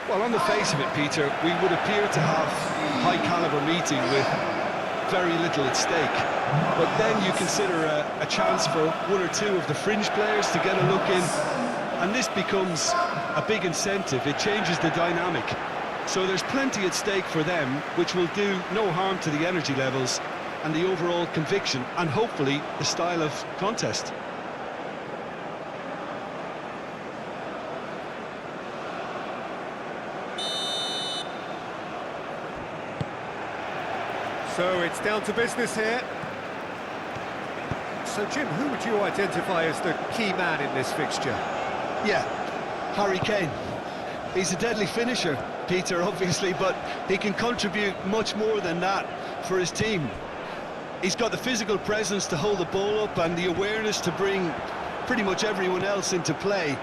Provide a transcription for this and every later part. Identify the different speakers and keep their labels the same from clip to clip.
Speaker 1: Well, on the face of it, Peter, we would appear to have a high-caliber meeting with very little at stake. But then you consider a chance for one or two of the fringe players to get a look in, and this becomes a big incentive. It changes the dynamic. So there's plenty at stake for them, which will do no harm to the energy levels and the overall conviction, and hopefully the style of contest.
Speaker 2: So it's down to business here. So Jim, who would you identify as the key man in this fixture?
Speaker 1: Yeah, Harry Kane. He's a deadly finisher, Peter, obviously, but he can contribute much more than that for his team. He's got the physical presence to hold the ball up and the awareness to bring pretty much everyone else into play.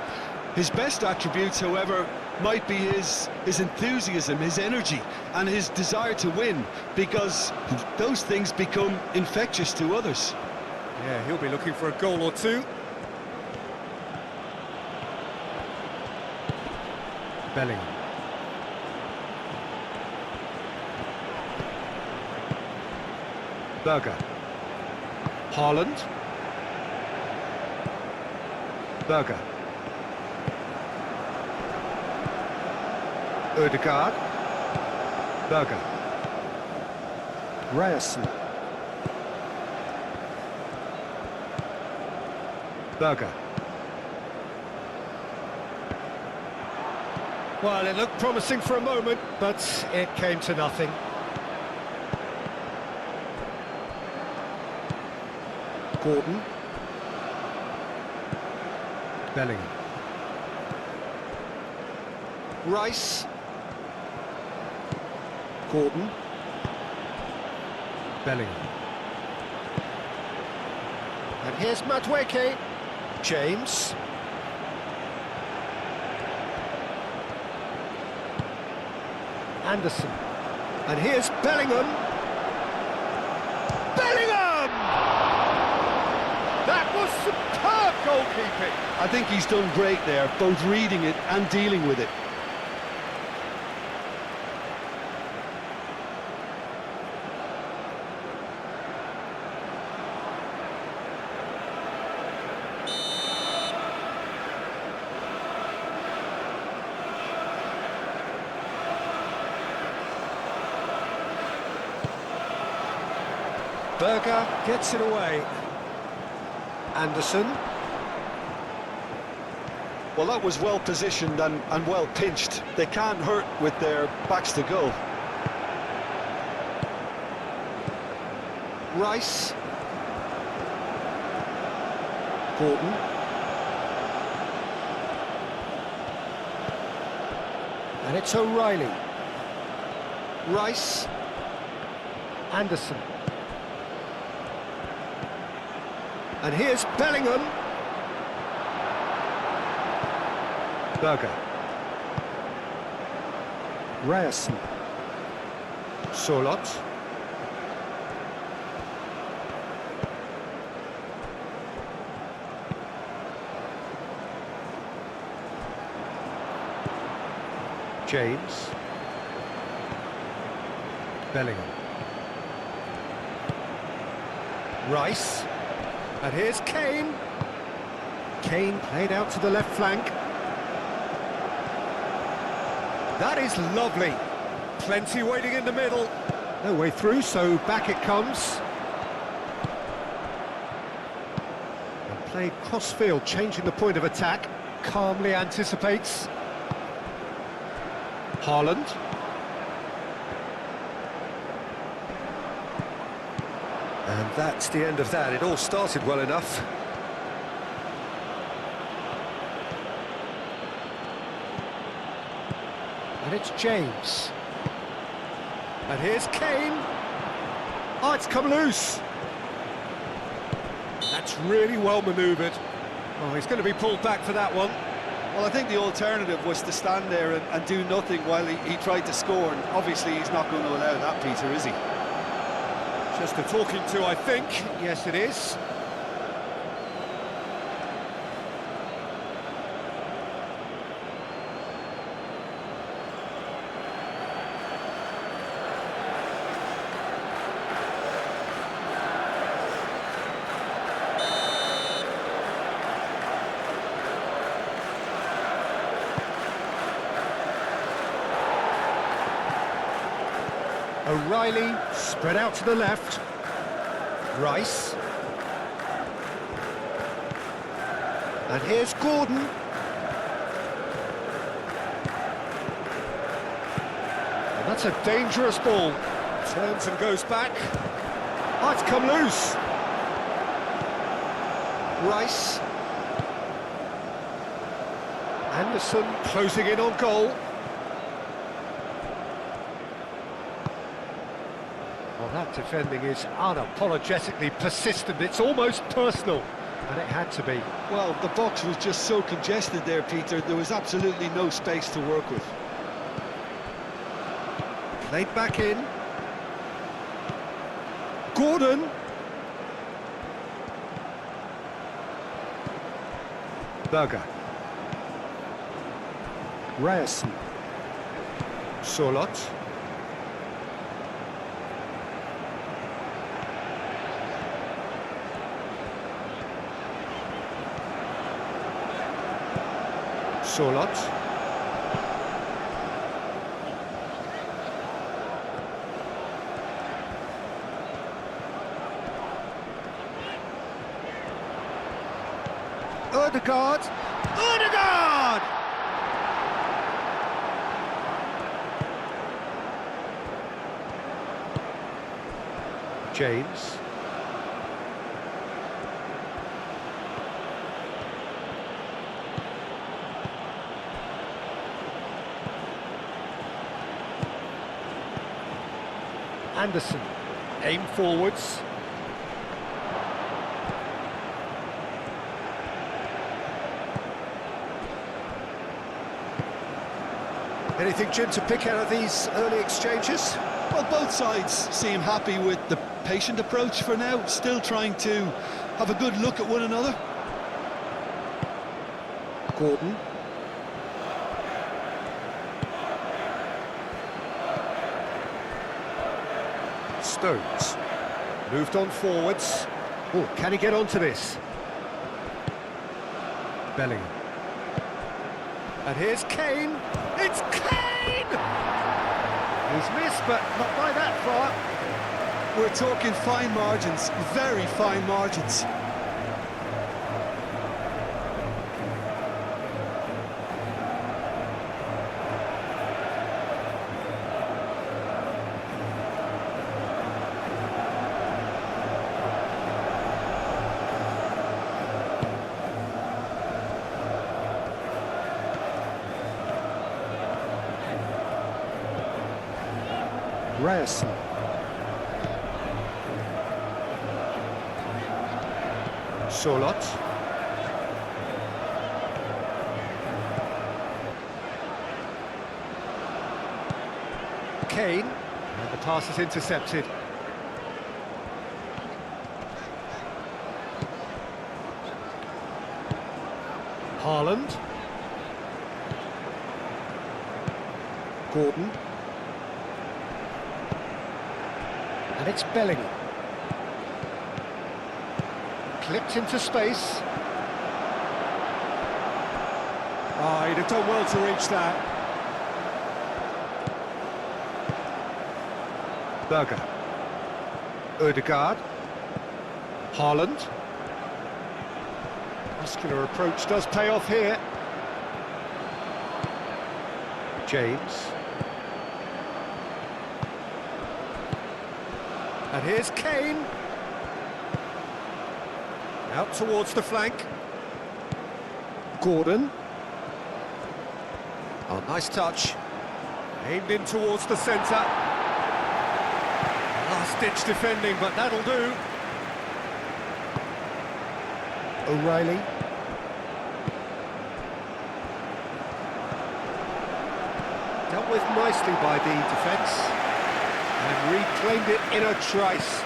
Speaker 1: His best attributes, however, might be his enthusiasm, his energy, and his desire to win, because those things become infectious to others.
Speaker 2: Yeah, he'll be looking for a goal or two. Bellingham. Berger. Haaland. Berger. Ødegaard. Berger. Ryerson. Berger. Well, it looked promising for a moment, but it came to nothing. Gordon. Bellingham. Rice. Gordon. Bellingham. And here's Madueke. James. Anderson. And here's Bellingham. Bellingham! That was superb goalkeeping.
Speaker 1: I think he's done great there, both reading it and dealing with it.
Speaker 2: Berger gets it away. Anderson.
Speaker 1: Well, that was well positioned and well pinched. They can't hurt with their backs to goal.
Speaker 2: Rice. Gordon. And it's O'Reilly. Rice. Anderson. And here's Bellingham. Berger. Ryerson. Solot. James. Bellingham. Rice. And here's Kane. Kane played out to the left flank. That is lovely. Plenty waiting in the middle. No way through, so back it comes. And played cross-field, changing the point of attack. Calmly anticipates. Haaland. And that's the end of that. It all started well enough. And it's James. And here's Kane. Oh, it's come loose. That's really well manoeuvred. Oh, he's going to be pulled back for that one.
Speaker 1: Well, I think the alternative was to stand there and do nothing while he tried to score, and obviously he's not going to allow that, Peter, is he?
Speaker 2: Just a talking to, I think. Yes, it is. O'Reilly, spread out to the left. Rice. And here's Gordon. And that's a dangerous ball. Turns and goes back. Oh, it's come loose. Rice. Anderson closing in on goal. Well, that defending is unapologetically persistent. It's almost personal, and it had to be.
Speaker 1: Well, the box was just so congested there, Peter. There was absolutely no space to work with.
Speaker 2: Played back in. Gordon. Berger. Ryerson. Sorloth. Sorloth. Ødegaard. Ødegaard! James. Anderson, aim forwards. Anything, Jim, to pick out of these early exchanges?
Speaker 1: Well, both sides seem happy with the patient approach for now, still trying to have a good look at one another.
Speaker 2: Gordon. Stones. Moved on forwards. Oh, can he get onto this? Bellingham. And here's Kane. It's Kane! He's missed, but not by that far.
Speaker 1: We're talking fine margins, very fine margins.
Speaker 2: Ryerson. Sorloth. Kane. And the pass is intercepted. Haaland. Gordon. And it's Bellingham. Clipped into space. Oh, he'd have done well to reach that. Berger. Ødegaard. Haaland. Muscular approach does pay off here. James. And here's Kane. Out towards the flank. Gordon. Oh, nice touch. Aimed in towards the centre. Last-ditch defending, but that'll do. O'Reilly. Dealt with nicely by the defence. And reclaimed it in a trice.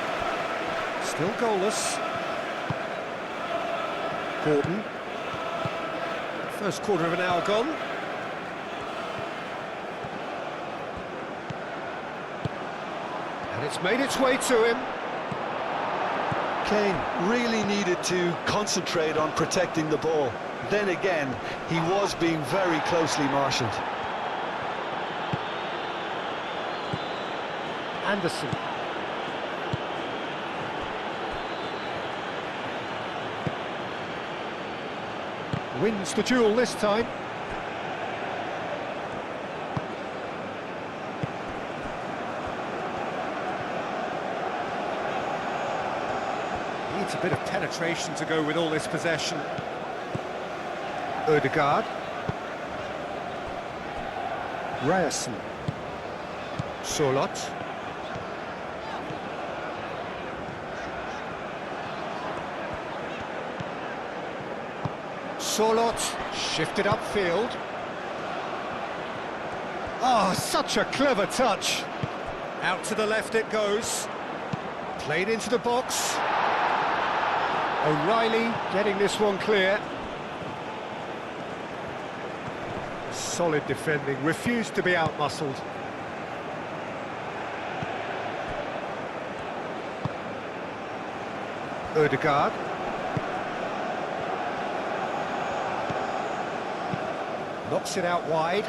Speaker 2: Still goalless. Gordon. First quarter of an hour gone. And it's made its way to him.
Speaker 1: Kane really needed to concentrate on protecting the ball. Then again, he was being very closely marshalled.
Speaker 2: Anderson. Wins the duel this time. Needs a bit of penetration to go with all this possession. Ødegaard. Ryerson. Solot. Solot shifted upfield. Oh, such a clever touch. Out to the left it goes. Played into the box. O'Reilly getting this one clear. Solid defending, refused to be outmuscled. Ødegaard. Knocks it out wide.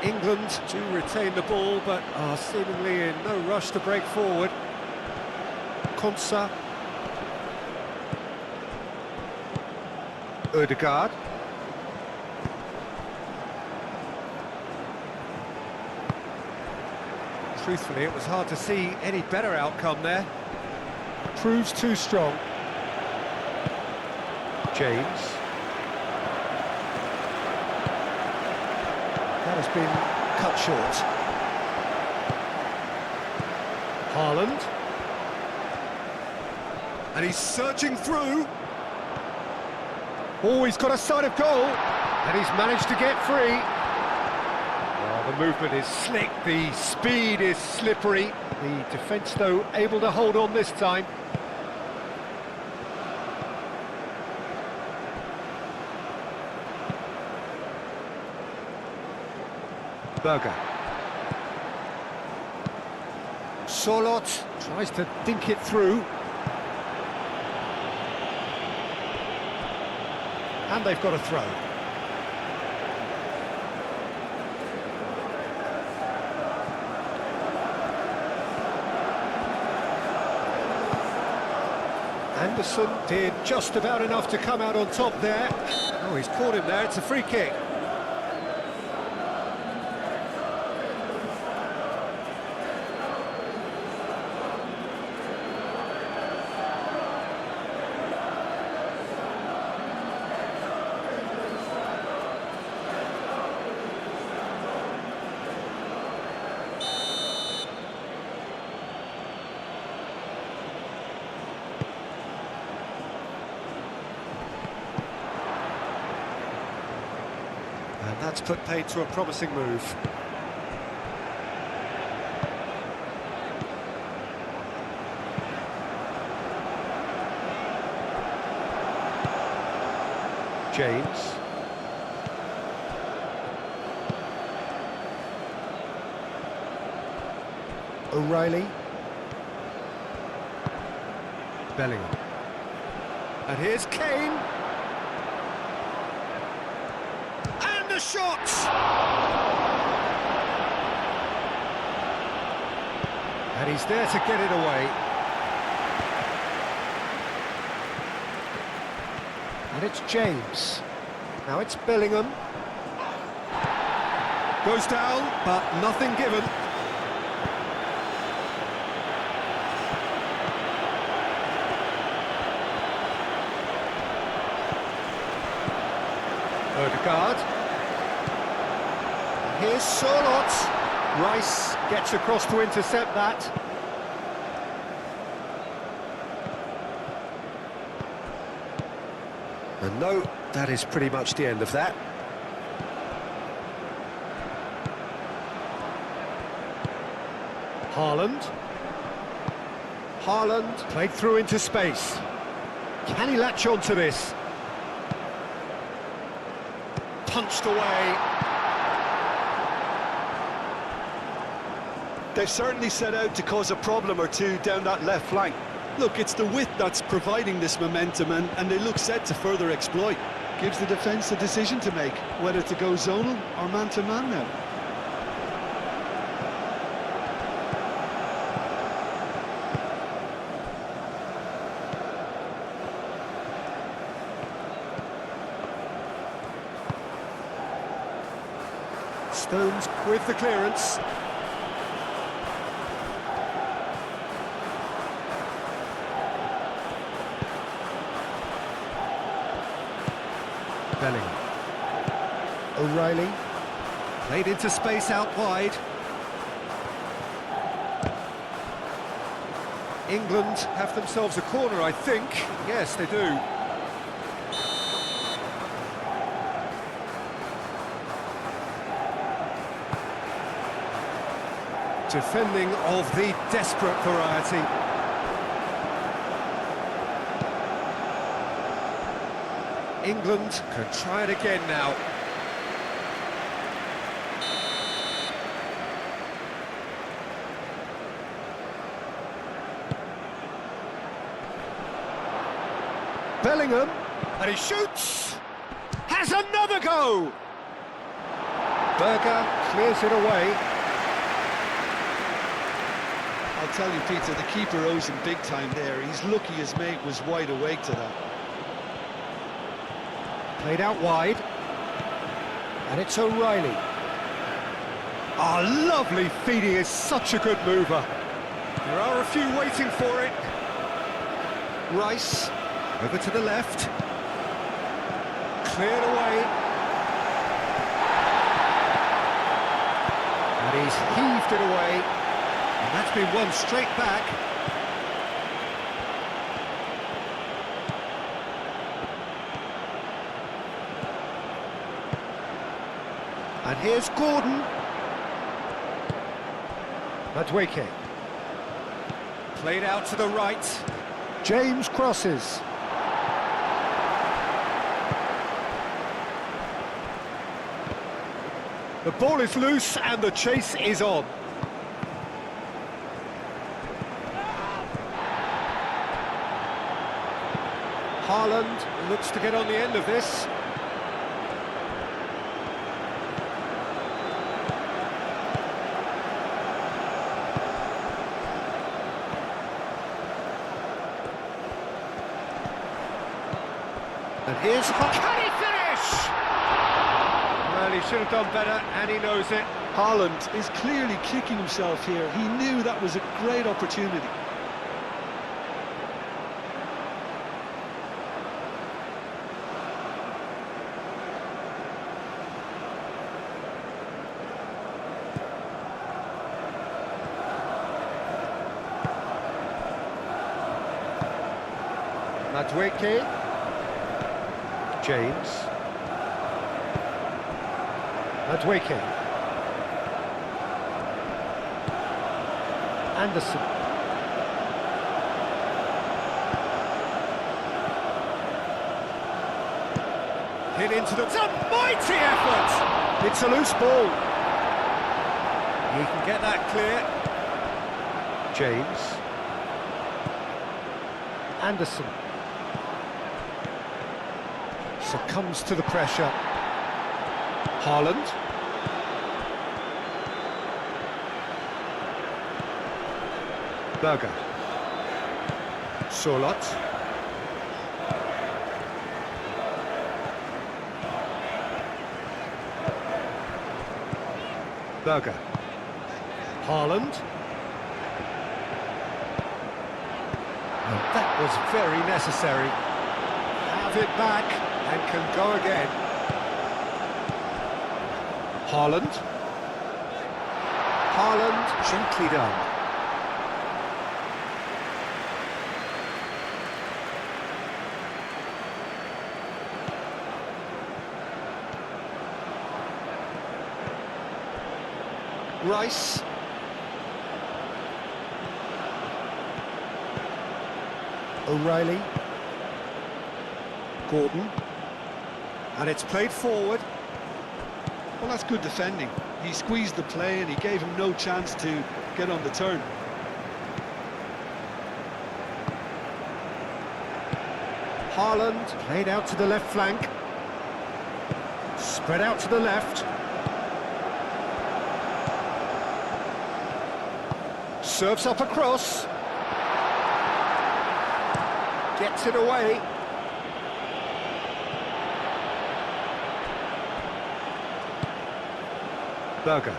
Speaker 2: England do retain the ball, but are seemingly in no rush to break forward. Konsa. Ødegaard. Truthfully, it was hard to see any better outcome there. Proves too strong. James. That has been cut short. Haaland. And he's surging through. Oh, he's got a sight of goal. And he's managed to get free. The movement is slick, the speed is slippery. The defence, though, able to hold on this time. Berger. Solot tries to dink it through. And they've got a throw. Anderson did just about enough to come out on top there. Oh, he's caught him there, it's a free kick. And that's put paid to a promising move. James. O'Reilly. Bellingham. And here's Kane. And the shot! And he's there to get it away. And it's James. Now it's Bellingham. Goes down, but nothing given. Ødegaard. Here's Solot. Rice gets across to intercept that. And no, that is pretty much the end of that. Haaland. Haaland played through into space. Can he latch on to this? Punched away.
Speaker 1: They've certainly set out to cause a problem or two down that left flank. Look, it's the width that's providing this momentum, and they look set to further exploit. Gives the defence a decision to make, whether to go zonal or man-to-man now.
Speaker 2: Stones with the clearance. Bellingham. O'Reilly. Played into space out wide. England have themselves a corner, I think. Yes, they do. Defending of the desperate variety. England can try it again now. Bellingham, and he shoots! Has another go! Berger clears it away.
Speaker 1: I'll tell you, Peter, the keeper owes him big time there. He's lucky his mate was wide awake to that.
Speaker 2: Played out wide. And it's O'Reilly. Oh, lovely feeding, is such a good mover. There are a few waiting for it. Rice, over to the left. Cleared away. And he's heaved it away. And that's been won straight back. And here's Gordon. Madueke. Played out to the right. James crosses. The ball is loose and the chase is on. Haaland looks to get on the end of this. And here's... Can he finish? Well, he should have done better, and he knows it.
Speaker 1: Haaland is clearly kicking himself here. He knew that was a great opportunity.
Speaker 2: Madueke. James. Madueke. Anderson. Hit into the... It's a mighty effort! It's a loose ball. He can get that clear. James. Anderson. Succumbs to the pressure. Haaland. Berger. Solot. Berger. Haaland. And that was very necessary. Have it back. And can go again. Haaland. Haaland, gently done. Rice. O'Reilly. Gordon. And it's played forward.
Speaker 1: Well, that's good defending. He squeezed the play and he gave him no chance to get on the turn.
Speaker 2: Haaland played out to the left flank. Spread out to the left. Serves up across. Gets it away. Berger.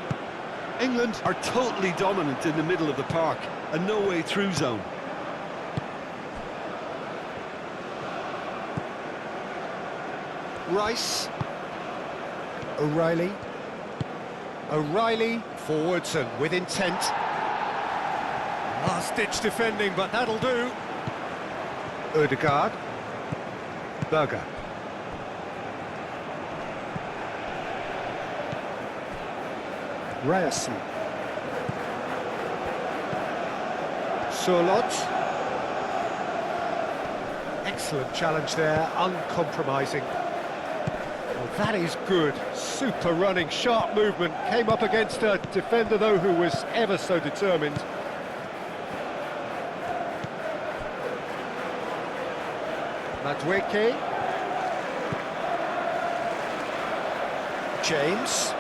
Speaker 1: England are totally dominant in the middle of the park, a no-way through zone.
Speaker 2: Rice. O'Reilly. O'Reilly forwards and with intent. Last-ditch defending, but that'll do. Ødegaard. Berger. Ryerson. Sørloth. Excellent challenge there, uncompromising. Well, that is good. Super running, sharp movement. Came up against a defender, though, who was ever so determined. Madueke. James.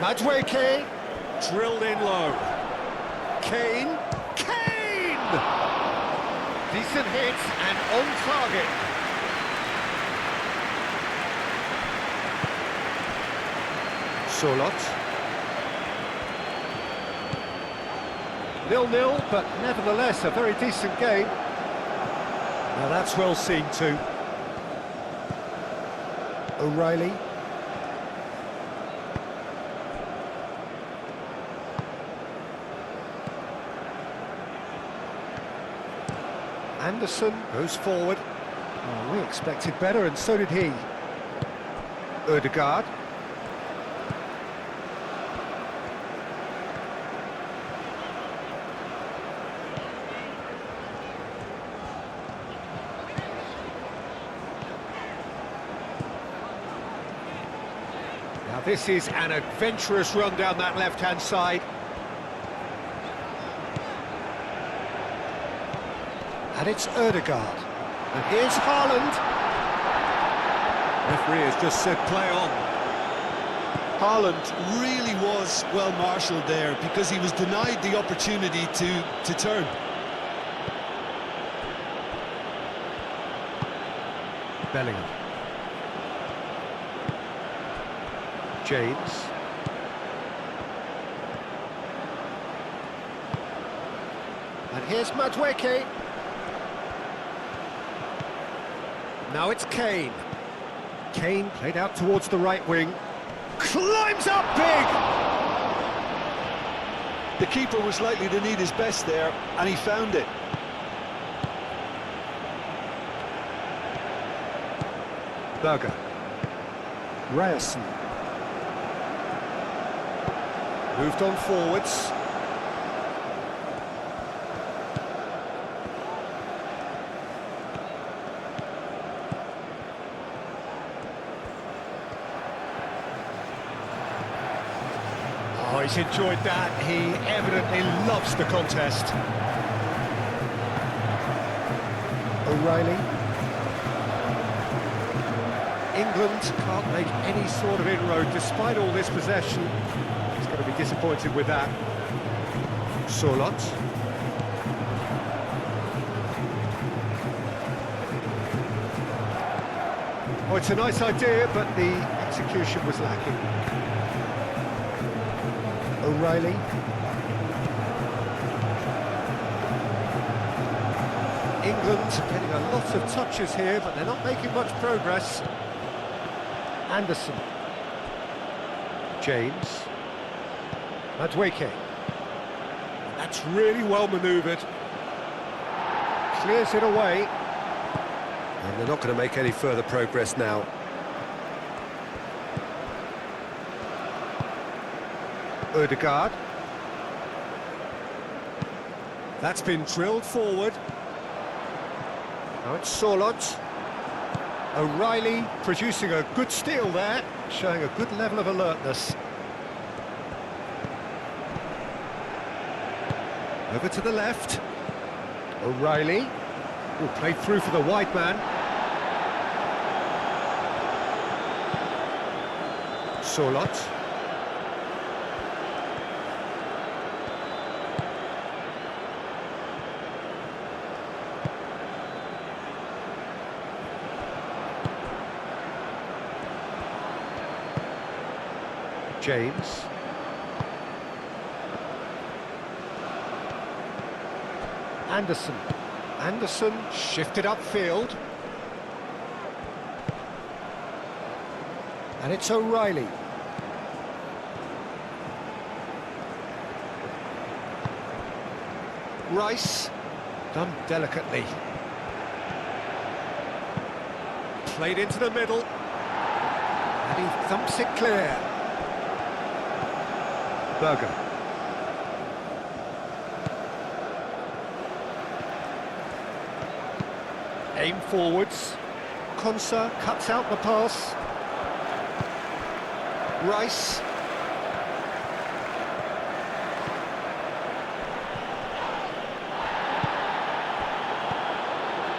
Speaker 2: Madueke. Drilled in low. Kane. Kane! Decent hit and on target. Sørloth. 0-0, but nevertheless a very decent game. Now that's well seen too. O'Reilly. Anderson goes forward. Oh, we expected better, and so did he. Ødegaard. Now this is an adventurous run down that left-hand side. And it's Ødegaard. And here's Haaland. Referee has just said play on.
Speaker 1: Haaland really was well marshalled there because he was denied the opportunity to turn.
Speaker 2: Bellingham. James. And here's Madueke. Now it's Kane. Kane played out towards the right wing. Climbs up big!
Speaker 1: The keeper was likely to need his best there, and he found it.
Speaker 2: Berger. Ryerson. Moved on forwards. Oh, he's enjoyed that. He evidently loves the contest. O'Reilly. England can't make any sort of inroad despite all this possession. He's going to be disappointed with that. Sørloth. Oh, it's a nice idea, but the execution was lacking. O'Reilly. England getting a lot of touches here, but they're not making much progress. Anderson. James. Madueke. That's really well manoeuvred. Clears it away. And they're not going to make any further progress now. Ødegaard. That's been drilled forward. Now it's Sørloth. O'Reilly producing a good steal there, showing a good level of alertness. Over to the left. O'Reilly. Oh, played through for the wide man. Solot. James. Anderson. Anderson shifted upfield. And it's O'Reilly. Rice. Done delicately. Played into the middle. And he thumps it clear. Berger. Aim forwards. Konsa cuts out the pass. Rice.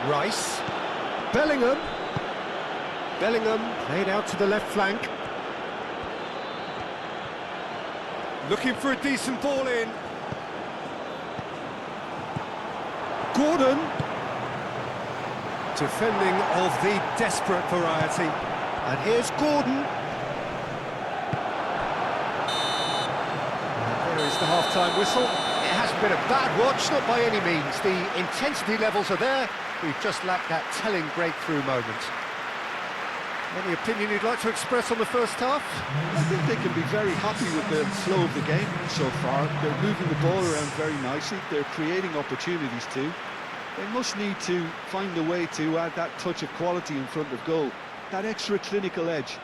Speaker 2: Rice. Bellingham. Bellingham played out to the left flank. Looking for a decent ball in. Gordon. Defending of the desperate variety. And here's Gordon. And there is the half-time whistle. It hasn't been a bad watch, not by any means. The intensity levels are there. We've just lacked that telling breakthrough moment. Any opinion you'd like to express on the first half?
Speaker 1: I think they can be very happy with the flow of the game so far. They're moving the ball around very nicely. They're creating opportunities too. They must need to find a way to add that touch of quality in front of goal, that extra clinical edge.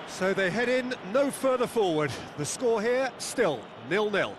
Speaker 2: So they head in no further forward. The score here, still 0-0.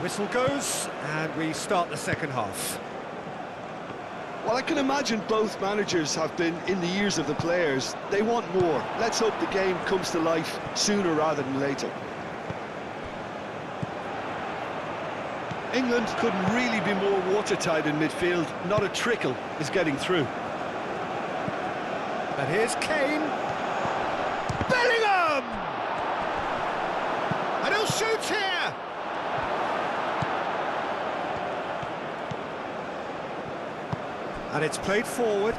Speaker 2: Whistle goes, and we start the second half.
Speaker 1: Well, I can imagine both managers have been in the ears of the players. They want more. Let's hope the game comes to life sooner rather than later. England couldn't really be more watertight in midfield. Not a trickle is getting through.
Speaker 2: And here's Kane. Bellingham! And he'll shoot here! And it's played forward.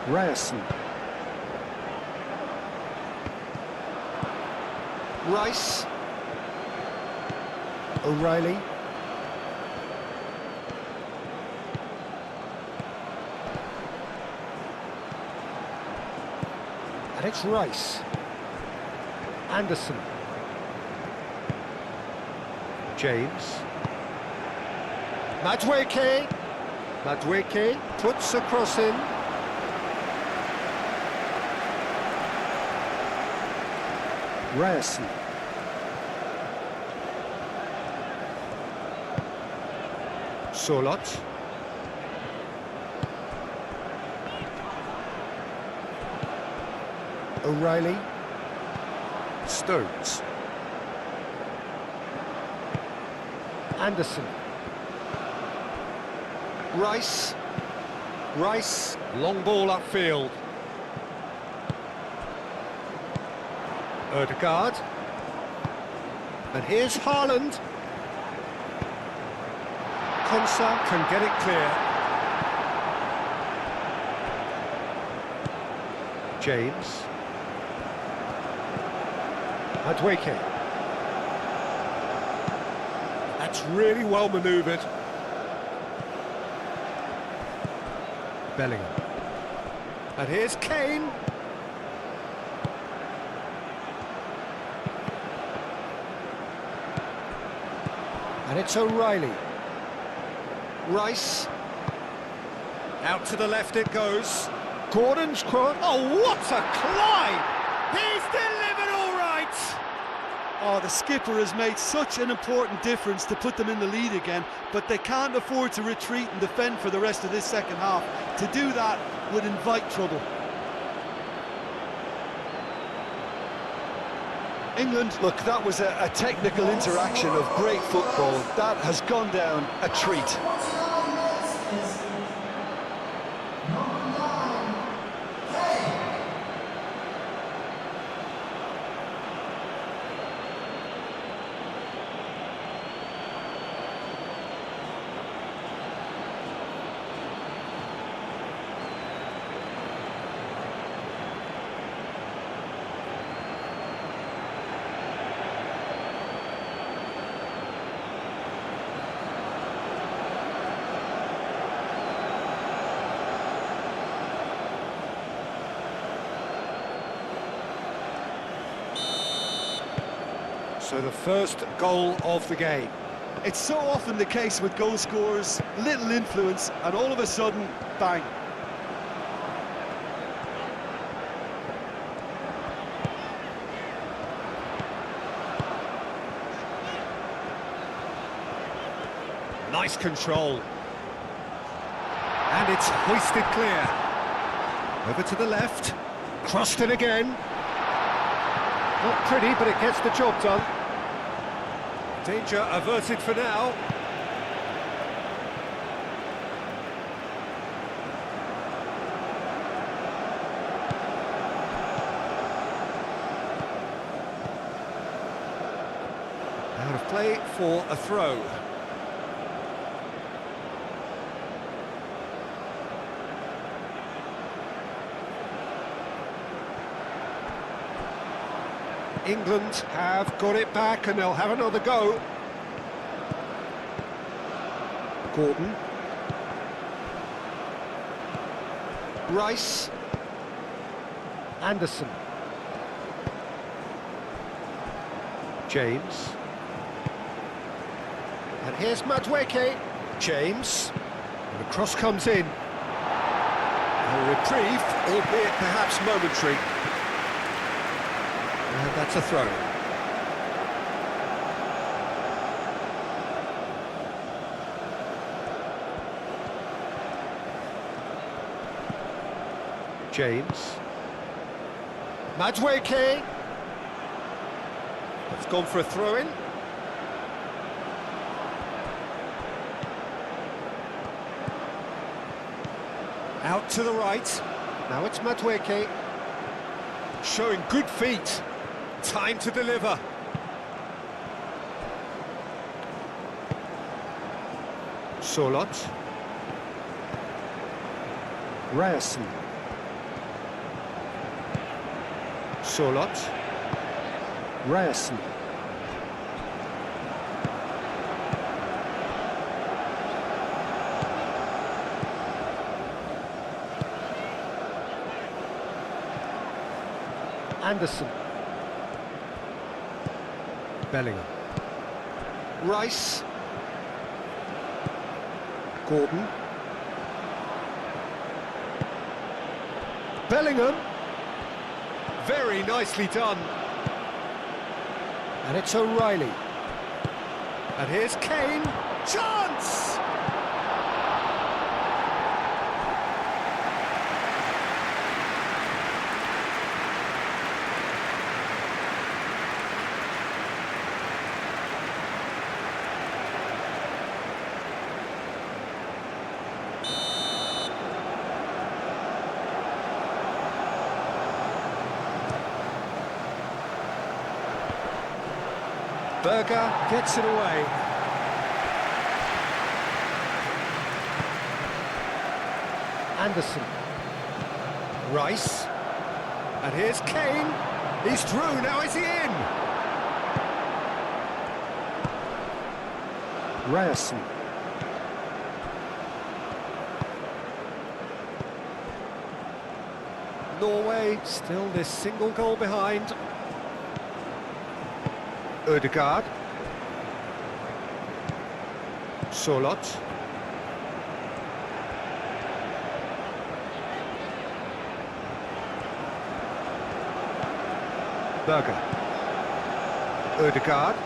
Speaker 2: Ryerson. Rice. O'Reilly. And it's Rice. Anderson. James. Madueke. Madueke puts a cross in. Ryerson. Solot. O'Reilly. Stones. Anderson. Rice. Rice. Long ball upfield. Ødegaard. And here's Haaland. Konsa can get it clear. James. Madueke. That's really well manoeuvred. Bellingham. And here's Kane. And it's O'Reilly. Rice. Out to the left it goes. Gordon's cross. Oh, what a climb! He's delivered all right!
Speaker 1: Oh, the skipper has made such an important difference to put them in the lead again, but they can't afford to retreat and defend for the rest of this second half. To do that would invite trouble. England, look, that was a technical interaction of great football. That has gone down a treat.
Speaker 2: So the first goal of the game.
Speaker 1: It's so often the case with goal scorers, little influence, and all of a sudden, bang.
Speaker 2: Nice control. And it's hoisted clear. Over to the left. Crossed it again. Not pretty, but it gets the job done. Danger averted for now. Out of play for a throw. England have got it back and they'll have another go. Gordon. Rice. Anderson. James. And here's Madueke. James. And the cross comes in. A reprieve, albeit perhaps momentary. That's a throw. James. Madweke. It's gone for a throw-in. Out to the right. Now it's Madweke. Showing good feet. Time to deliver. Solot. Ryerson. Solot. Ryerson. Anderson. Bellingham. Rice. Gordon. Bellingham. Very nicely done. And it's O'Reilly. And here's Kane. Chance! Berger gets it away. Anderson. Rice. And here's Kane. He's through, now is he in? Ryerson. Norway still this single goal behind. Ødegaard. Solot. Berger. Ødegaard.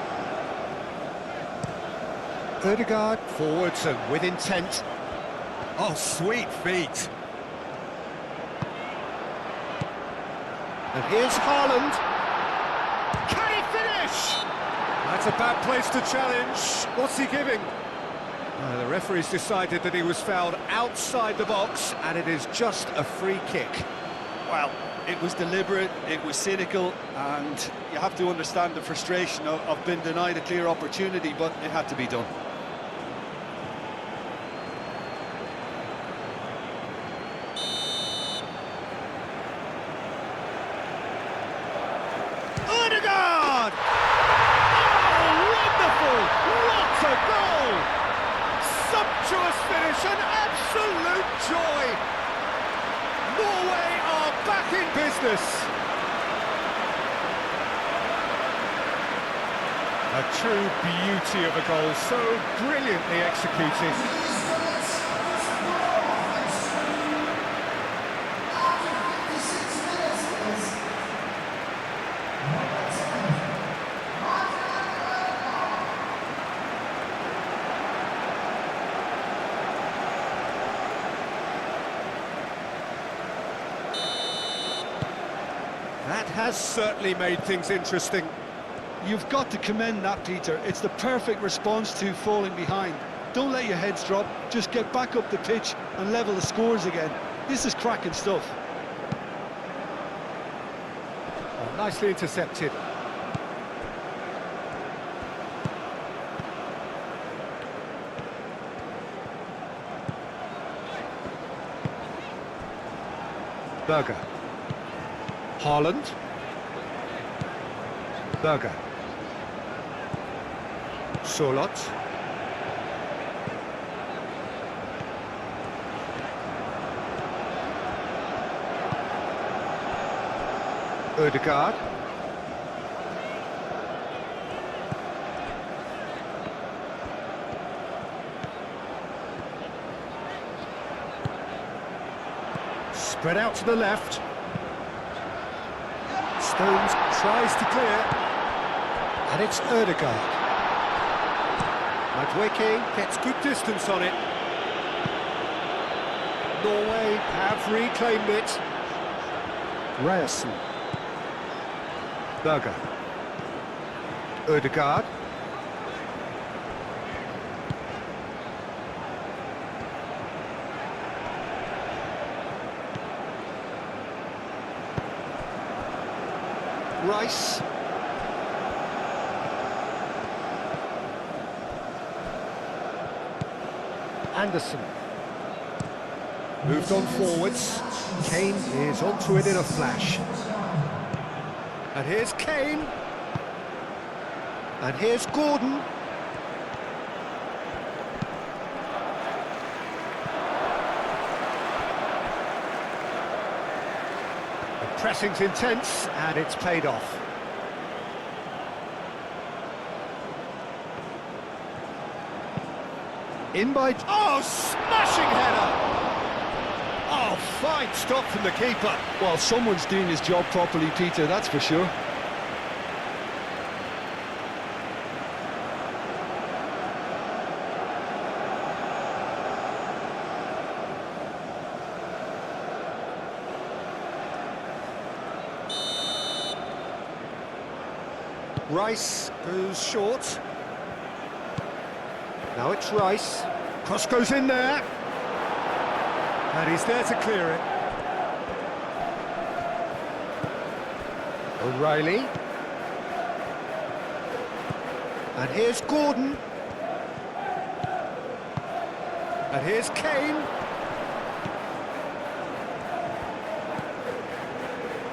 Speaker 2: Ødegaard forwards and with intent. Oh, sweet feet. And here's Haaland. Can he finish? That's a bad place to challenge. What's he giving? The referee's decided that he was fouled outside the box, and it is just a free kick.
Speaker 1: Well, it was deliberate, it was cynical, and you have to understand the frustration of being denied a clear opportunity, but it had to be done.
Speaker 2: Ødegaard! Oh, wonderful! What a goal! Sumptuous finish, an absolute joy! Norway are back in business! A true beauty of a goal, so brilliantly executed. That has certainly made things interesting.
Speaker 1: You've got to commend that, Peter. It's the perfect response to falling behind. Don't let your heads drop, just get back up the pitch and level the scores again. This is cracking stuff.
Speaker 2: Oh, nicely intercepted. Berger. Haaland. Berger. Solot. Ødegaard. Spread out to the left. Stones tries to clear, and it's Ødegaard. Madueke gets good distance on it. Norway have reclaimed it. Ryerson. Berger. Ødegaard. Rice. Anderson. Moved on forwards. Kane is onto it in a flash. And here's Kane. And here's Gordon. The pressing's intense, and it's paid off. In by... Oh, smashing header! Oh, fine stop from the keeper.
Speaker 1: Well, someone's doing his job properly, Peter, that's for sure.
Speaker 2: Rice goes short. Now it's Rice. Cross goes in there. And he's there to clear it. O'Reilly. And here's Gordon. And here's Kane.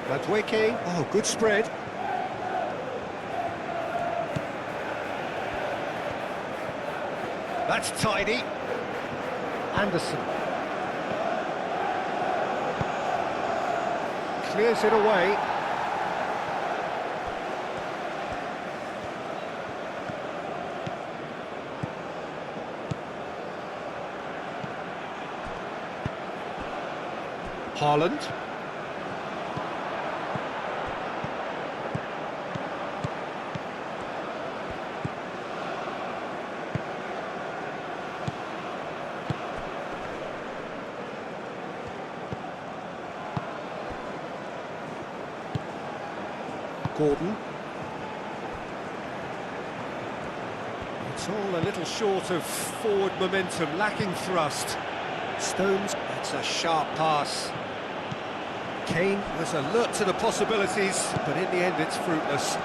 Speaker 2: Madueke. Oh, good spread. That's tidy. Anderson. Clears it away. Haaland. Gordon. It's all a little short of forward momentum, lacking thrust. Stones, that's a sharp pass. Kane was alert to the possibilities, but in the end it's fruitless.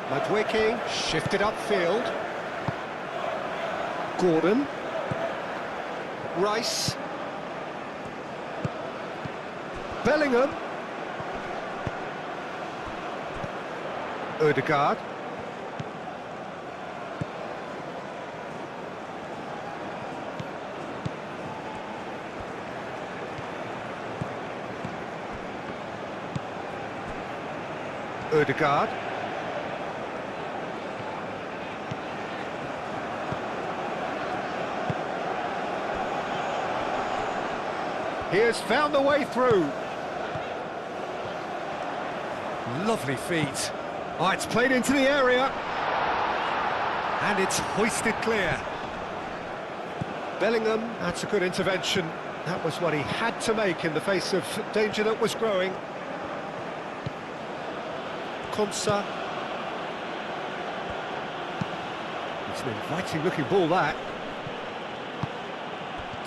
Speaker 2: Madueke shifted upfield. Gordon. Rice. Bellingham. Ødegaard. Ødegaard. He has found the way through. Lovely feet. Oh, it's played into the area. And it's hoisted clear. Bellingham, that's a good intervention. That was what he had to make in the face of danger that was growing. Konsa. It's an inviting looking ball, that.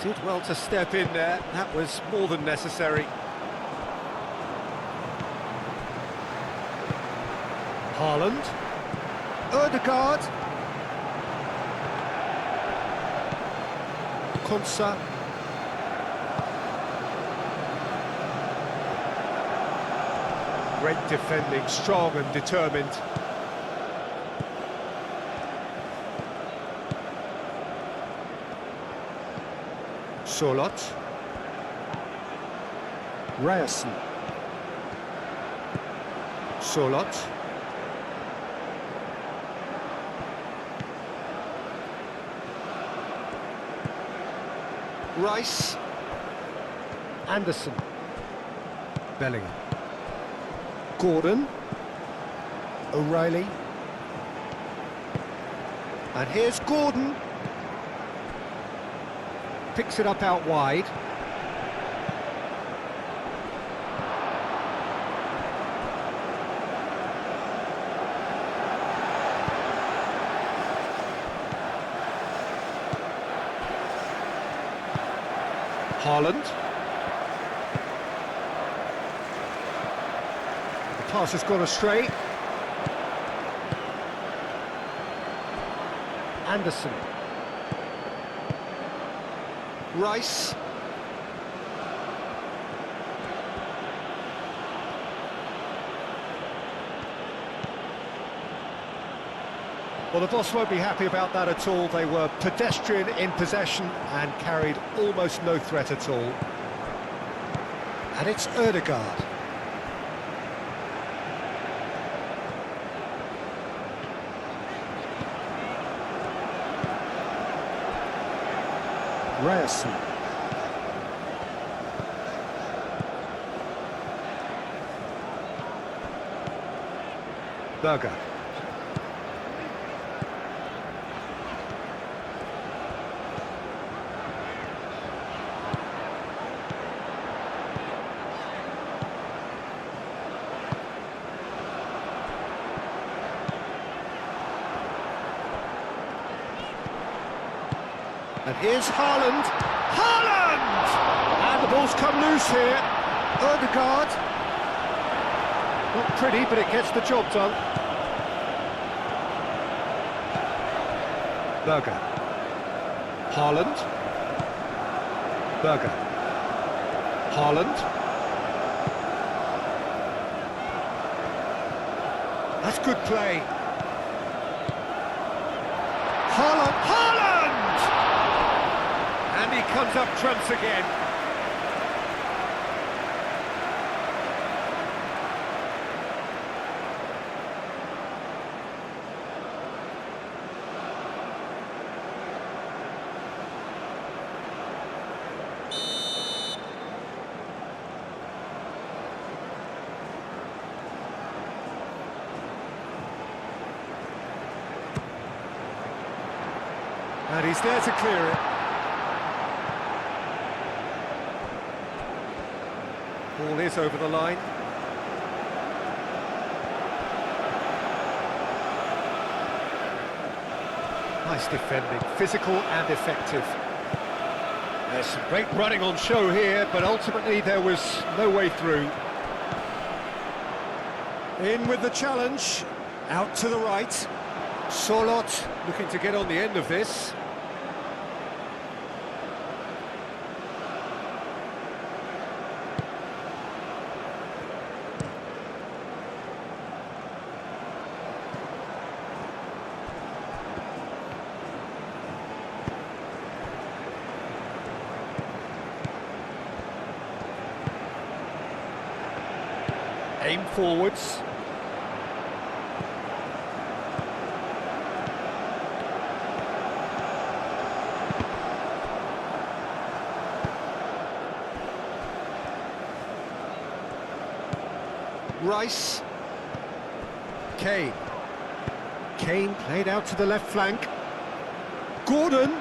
Speaker 2: Did well to step in there, that was more than necessary. Haaland. Ødegaard. Konsa. Great defending, strong and determined. Solot. Ryerson. Solot. Rice. Anderson. Bellingham. Gordon. O'Reilly. And here's Gordon. Picks it up out wide. Haaland. The pass has gone astray. Anderson. Rice. Well, the boss won't be happy about that at all. They were pedestrian in possession and carried almost no threat at all. And it's Ødegaard. Ryerson. Berger. And here's Haaland. Haaland! And the ball's come loose here. Ødegaard. Not pretty, but it gets the job done. Berger. Haaland. Berger. Haaland. That's good play. Haaland. Haaland! And he comes up trumps again. And he's there to clear it. Ball is over the line. Nice defending, physical and effective. There's some great running on show here, but ultimately there was no way through. In with the challenge, out to the right. Solot looking to get on the end of this. Aim forwards. Rice. Kane. Kane played out to the left flank. Gordon.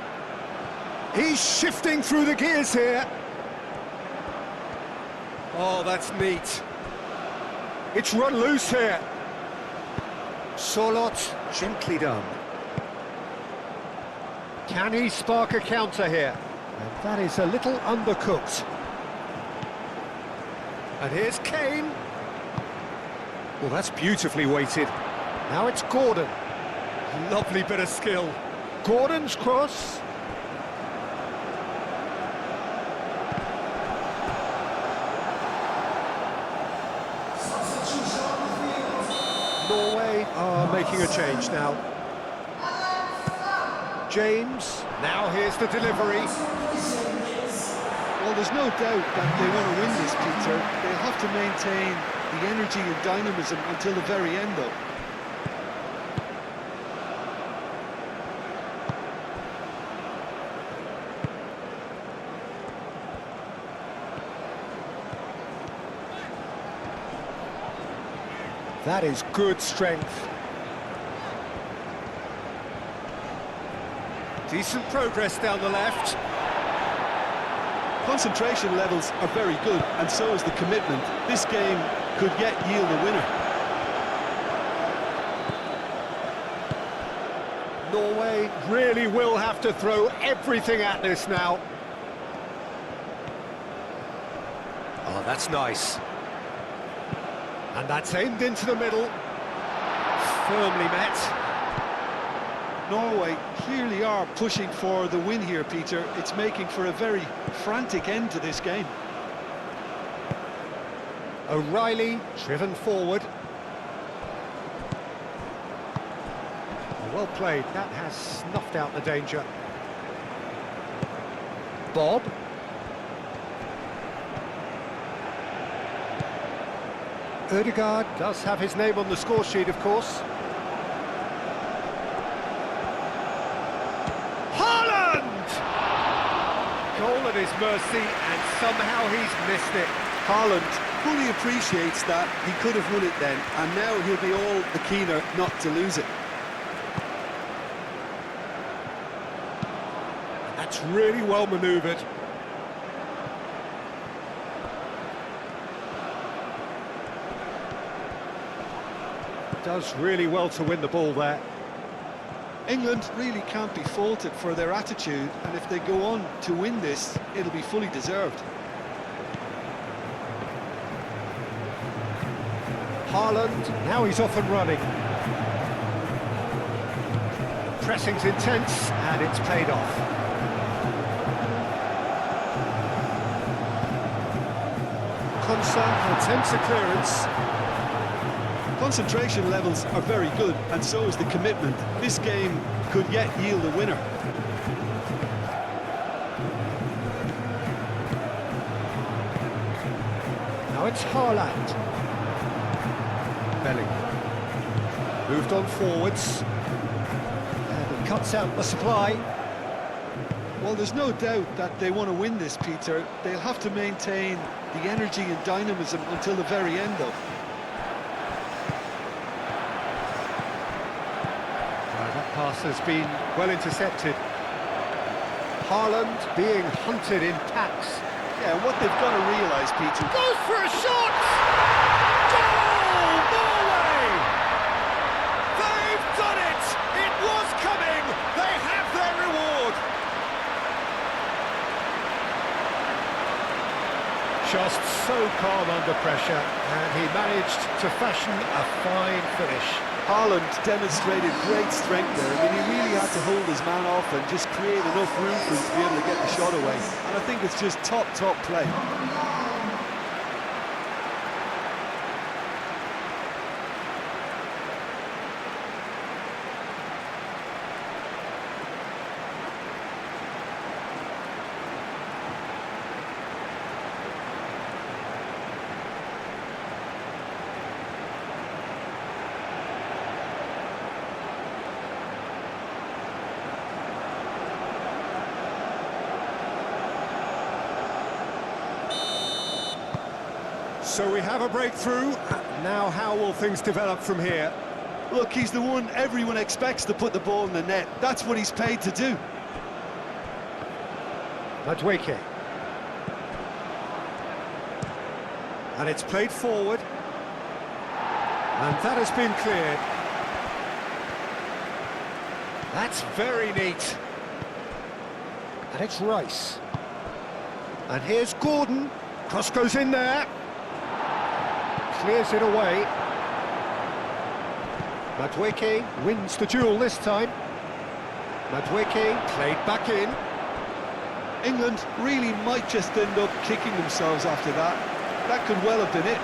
Speaker 2: He's shifting through the gears here. Oh, that's neat. It's run loose here. Solot, gently done. Can he spark a counter here? And that is a little undercooked. And here's Kane. Well, that's beautifully weighted. Now it's Gordon. Lovely bit of skill. Gordon's cross. Norway are making a change now. James, now here's the delivery.
Speaker 1: Well, there's no doubt that they want to win this, Peter. They'll have to maintain the energy and dynamism until the very end, though.
Speaker 2: That is good strength. Decent progress down the left.
Speaker 1: Concentration levels are very good, and so is the commitment. This game could yet yield a winner.
Speaker 2: Norway really will have to throw everything at this now. Oh, that's nice. And that's aimed into the middle. Firmly met.
Speaker 1: Norway clearly are pushing for the win here, Peter. It's making for a very frantic end to this game.
Speaker 2: O'Reilly driven forward. Well played, that has snuffed out the danger. Bob. Ødegaard does have his name on the score sheet, of course. Haaland! Goal at his mercy, and somehow he's missed it.
Speaker 1: Haaland fully appreciates that. He could have won it then, and now he'll be all the keener not to lose it.
Speaker 2: That's really well manoeuvred. Does really well to win the ball there.
Speaker 1: England really can't be faulted for their attitude, and if they go on to win this, it'll be fully deserved.
Speaker 2: Haaland, now he's off and running. Pressing's intense, and it's paid off. Konsa attempts a clearance.
Speaker 1: Concentration levels are very good, and so is the commitment. This game could yet yield a winner.
Speaker 2: Now it's Haaland. Bellingham. Moved on forwards. And he cuts out the supply.
Speaker 1: Well, there's no doubt that they want to win this, Peter. They'll have to maintain the energy and dynamism until the very end, though.
Speaker 2: That pass has been well intercepted. Haaland being hunted in packs.
Speaker 1: Yeah, and what they've got to realise, Peter...
Speaker 2: Goes for a shot! Goal! Norway! They've done it! It was coming! They have their reward! Just so calm under pressure, and he managed to fashion a fine finish.
Speaker 1: Haaland demonstrated great strength there. I mean, he really had to hold his man off and just create enough room for him to be able to get the shot away. And I think it's just top play.
Speaker 2: So we have a breakthrough. Now how will things develop from here?
Speaker 1: Look, he's the one everyone expects to put the ball in the net. That's what he's paid to do.
Speaker 2: Madueke. And it's played forward. And that has been cleared. That's very neat. And it's Rice. And here's Gordon. Cross goes in there. Clears it away. Madueke wins the duel this time. Madueke played back in.
Speaker 1: England really might just end up kicking themselves after that. That could well have been it.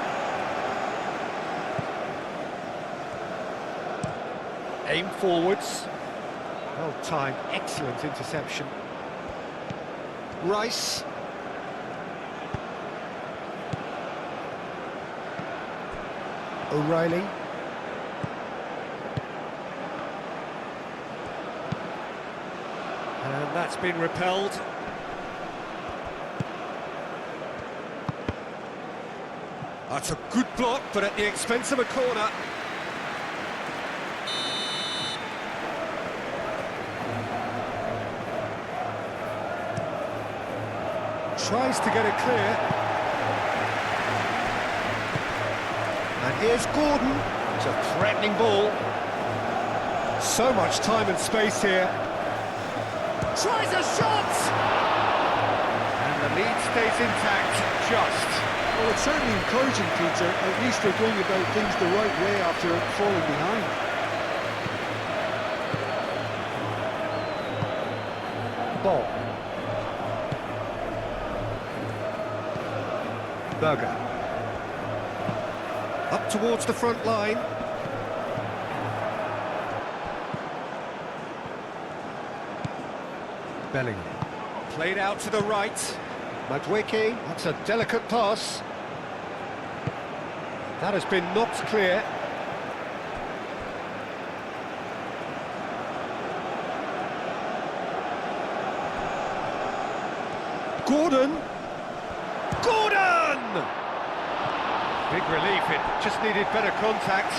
Speaker 2: Aim forwards. Well timed, excellent interception. Rice. O'Reilly. And that's been repelled. That's a good block, but at the expense of a corner. Tries to get it clear. And here's Gordon. It's a threatening ball. So much time and space here. Tries a shot! And the lead stays intact, just.
Speaker 1: Well, it's certainly encouraging, Peter. At least they're going about things the right way after falling behind.
Speaker 2: Ball. Berger. Up towards the front line. Bellingham. Played out to the right. Madueke, that's a delicate pass. That has been knocked clear. Gordon! Gordon! Big relief, it just needed better contact.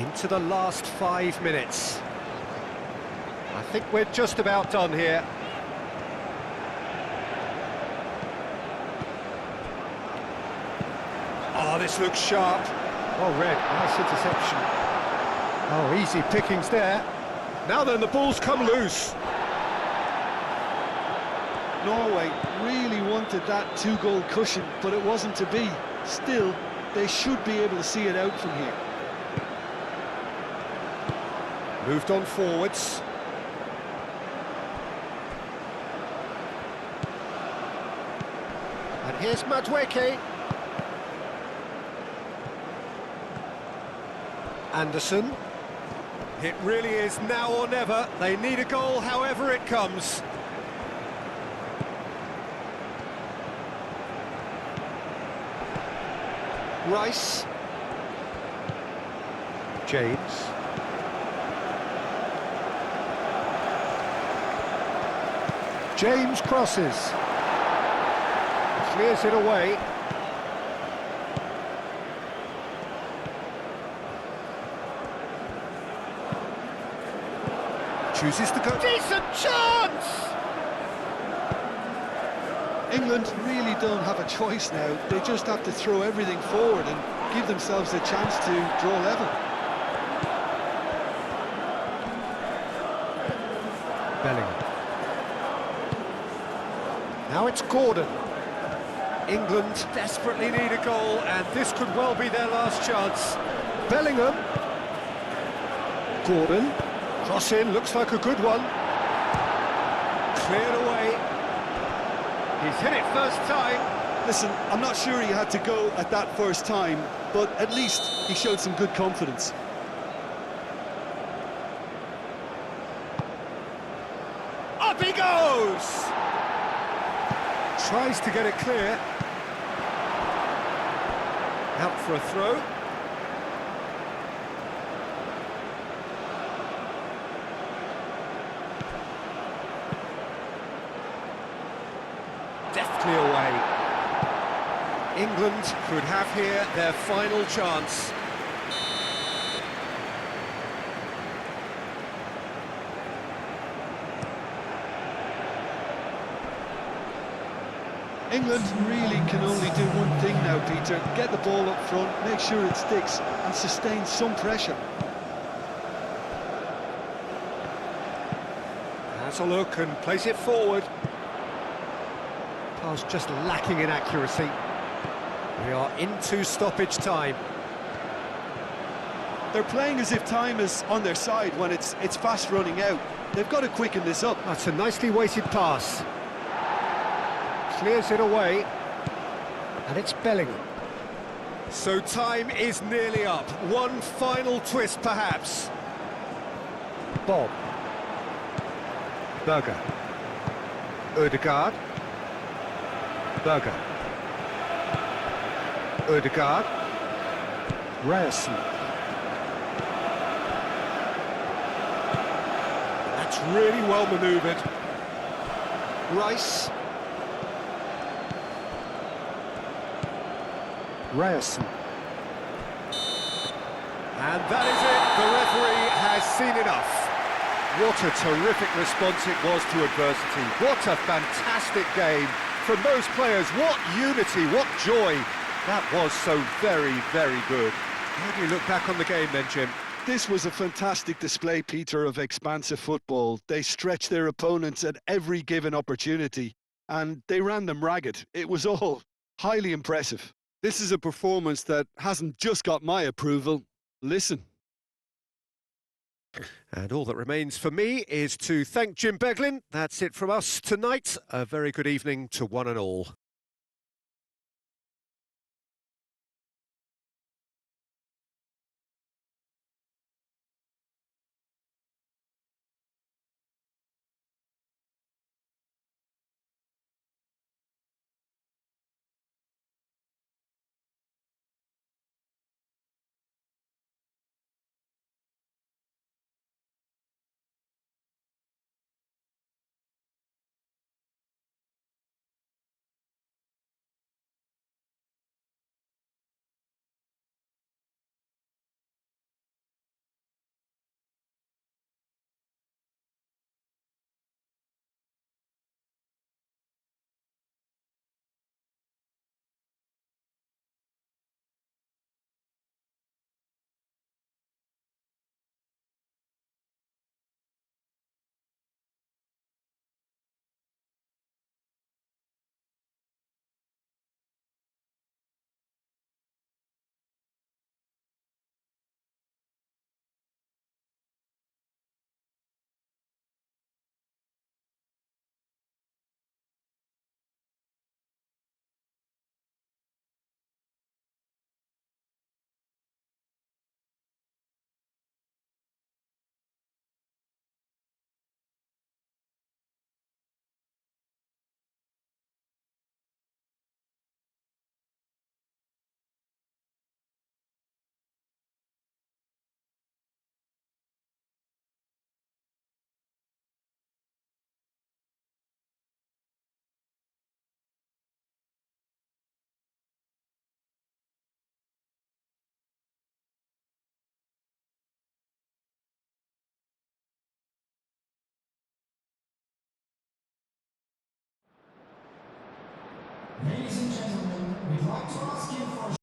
Speaker 2: Into the last 5 minutes. I think we're just about done here. Oh, this looks sharp. Oh, red, nice interception. Oh, easy pickings there. Now then, the ball's come loose.
Speaker 1: Norway really wanted that two-goal cushion, but it wasn't to be. Still, they should be able to see it out from here.
Speaker 2: Moved on forwards. And here's Madueke. Anderson. It really is now or never. They need a goal however it comes. Rice. James. James crosses. Clears it away. Chooses to go. Decent chance!
Speaker 1: England really don't have a choice now. They just have to throw everything forward and give themselves a chance to draw level.
Speaker 2: Bellingham. Now it's Gordon. England desperately need a goal, and this could well be their last chance. Bellingham. Gordon. Cross in, looks like a good one. Cleared away. He's hit it first time.
Speaker 1: Listen, I'm not sure he had to go at that first time, but at least he showed some good confidence.
Speaker 2: Up he goes! Tries to get it clear. Out for a throw. Deftly away. England could have here their final chance.
Speaker 1: England really can only do one thing now, Peter. Get the ball up front, make sure it sticks, and sustain some pressure.
Speaker 2: Has a look and plays it forward. Pass just lacking in accuracy. We are into stoppage time.
Speaker 1: They're playing as if time is on their side when it's fast running out. They've got to quicken this up.
Speaker 2: That's a nicely weighted pass. Clears it away. And it's Bellingham. So time is nearly up. One final twist, perhaps. Bob. Berger. Ødegaard. Berger. Ødegaard. Ryerson. That's really well manoeuvred. Rice. Ryerson. And that is it. The referee has seen enough. What a terrific response it was to adversity. What a fantastic game from those players. What unity, what joy. That was so very, very good. How do you look back on the game then, Jim?
Speaker 1: This was a fantastic display, Peter, of expansive football. They stretched their opponents at every given opportunity, and they ran them ragged. It was all highly impressive. This is a performance that hasn't just got my approval. Listen.
Speaker 2: And all that remains for me is to thank Jim Beglin. That's it from us tonight. A very good evening to one and all.